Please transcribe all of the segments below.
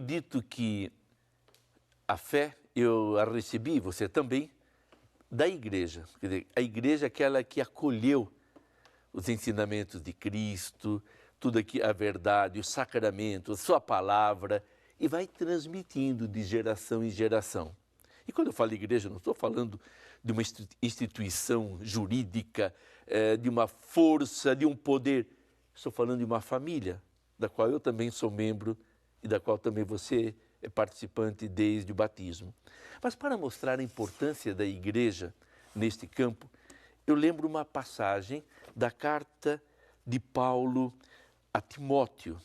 acredito que a fé, eu a recebi, você também, da igreja. Quer dizer, a igreja é aquela que acolheu os ensinamentos de Cristo, tudo aqui, a verdade, os sacramentos, a sua palavra, e vai transmitindo de geração em geração. E quando eu falo igreja, não estou falando de uma instituição jurídica, de uma força, de um poder. Estou falando de uma família, da qual eu também sou membro e da qual também você é participante desde o batismo. Mas para mostrar a importância da igreja neste campo, eu lembro uma passagem da carta de Paulo a Timóteo.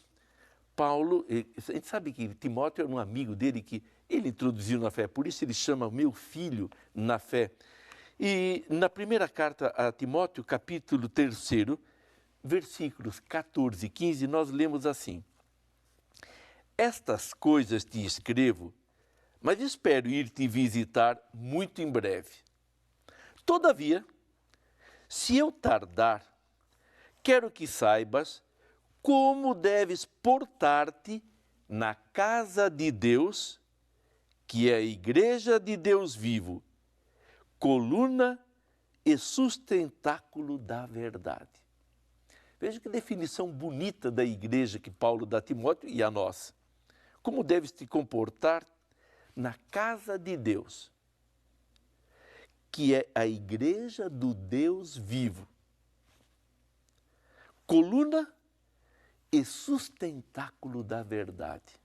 Paulo, a gente sabe que Timóteo era um amigo dele que ele introduziu na fé, por isso ele chama meu filho na fé. E na primeira carta a Timóteo, capítulo 3, versículos 14 e 15, nós lemos assim: estas coisas te escrevo, mas espero ir te visitar muito em breve. Todavia, se eu tardar, quero que saibas como deves portar-te na casa de Deus, que é a igreja de Deus vivo, coluna e sustentáculo da verdade. Veja que definição bonita da igreja que Paulo dá a Timóteo e a nós. Como deves te comportar na casa de Deus, que é a igreja do Deus vivo, coluna e sustentáculo da verdade.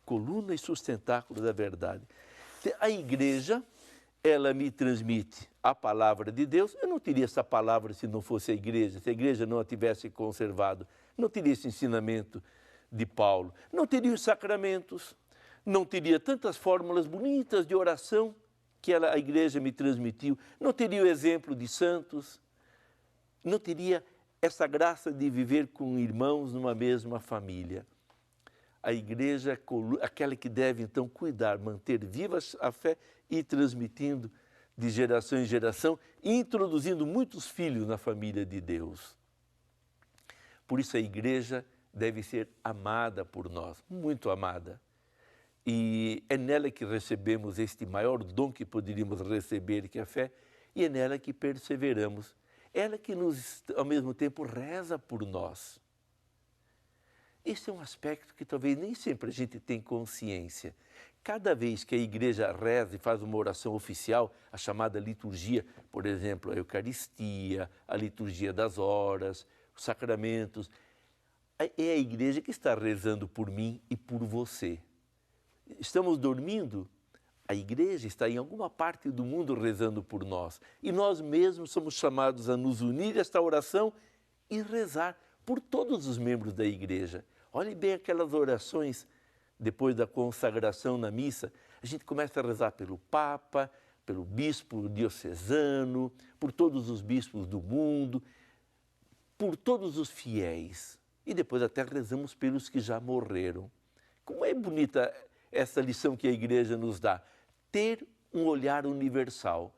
Coluna e sustentáculo da verdade. A igreja, ela me transmite a palavra de Deus. Eu não teria essa palavra se não fosse a igreja, se a igreja não a tivesse conservado. Não teria esse ensinamento de Paulo. Não teria os sacramentos, não teria tantas fórmulas bonitas de oração que a igreja me transmitiu. Não teria o exemplo de santos, não teria essa graça de viver com irmãos numa mesma família. A igreja é aquela que deve, então, cuidar, manter viva a fé e transmitindo de geração em geração, e introduzindo muitos filhos na família de Deus. Por isso a igreja deve ser amada por nós, muito amada. E é nela que recebemos este maior dom que poderíamos receber, que é a fé, e é nela que perseveramos. Ela que nos, ao mesmo tempo, reza por nós. Esse é um aspecto que talvez nem sempre a gente tem consciência. Cada vez que a igreja reza e faz uma oração oficial, a chamada liturgia, por exemplo, a Eucaristia, a liturgia das horas, os sacramentos, é a igreja que está rezando por mim e por você. Estamos dormindo? A igreja está em alguma parte do mundo rezando por nós. E nós mesmos somos chamados a nos unir a esta oração e rezar por todos os membros da igreja. Olhe bem aquelas orações depois da consagração na missa. A gente começa a rezar pelo Papa, pelo bispo diocesano, por todos os bispos do mundo, por todos os fiéis. E depois até rezamos pelos que já morreram. Como é bonita essa lição que a igreja nos dá. Ter um olhar universal,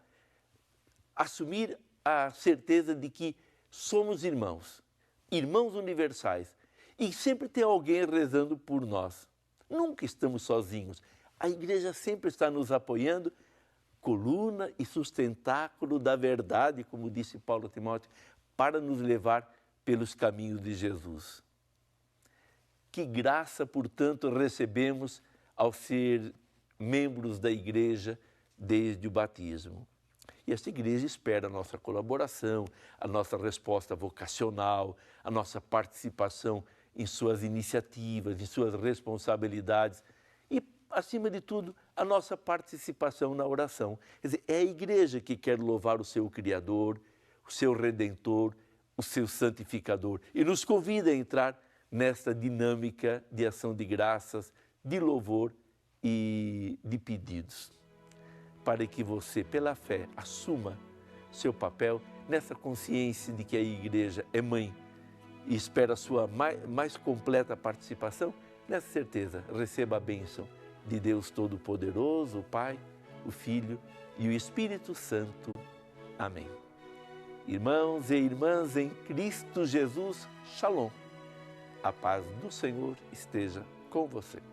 assumir a certeza de que somos irmãos, irmãos universais, e sempre tem alguém rezando por nós. Nunca estamos sozinhos. A igreja sempre está nos apoiando, coluna e sustentáculo da verdade, como disse Paulo a Timóteo, para nos levar pelos caminhos de Jesus. Que graça, portanto, recebemos ao ser membros da igreja desde o batismo. E esta igreja espera a nossa colaboração, a nossa resposta vocacional, a nossa participação em suas iniciativas, em suas responsabilidades e, acima de tudo, a nossa participação na oração. Quer dizer, é a igreja que quer louvar o seu Criador, o seu Redentor, o seu Santificador e nos convida a entrar nesta dinâmica de ação de graças, de louvor e de pedidos, para que você, pela fé, assuma seu papel nessa consciência de que a igreja é mãe e espera a sua mais completa participação. Nessa certeza, receba a bênção de Deus Todo-Poderoso, o Pai, o Filho e o Espírito Santo. Amém. Irmãos e irmãs em Cristo Jesus, Shalom. A paz do Senhor esteja com você.